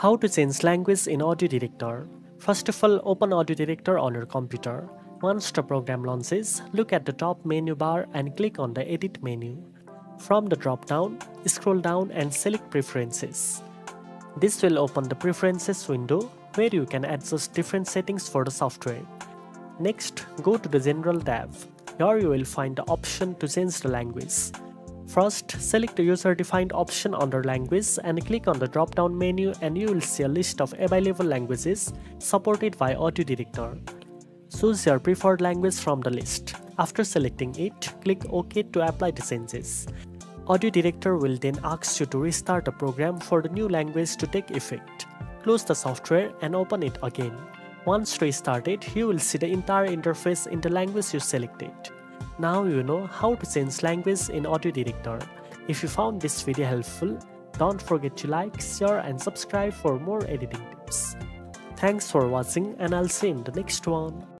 How to change language in AudioDirector. First of all, open AudioDirector on your computer. Once the program launches, look at the top menu bar and click on the Edit menu. From the drop-down, scroll down and select Preferences. This will open the Preferences window where you can adjust different settings for the software. Next, go to the General tab. Here you will find the option to change the language. First, select the user-defined option under language and click on the drop-down menu and you will see a list of available languages supported by AudioDirector. Choose your preferred language from the list. After selecting it, click OK to apply the changes. AudioDirector will then ask you to restart the program for the new language to take effect. Close the software and open it again. Once restarted, you will see the entire interface in the language you selected. Now you know how to change language in AudioDirector. If you found this video helpful, don't forget to like, share and subscribe for more editing tips. Thanks for watching and I'll see you in the next one.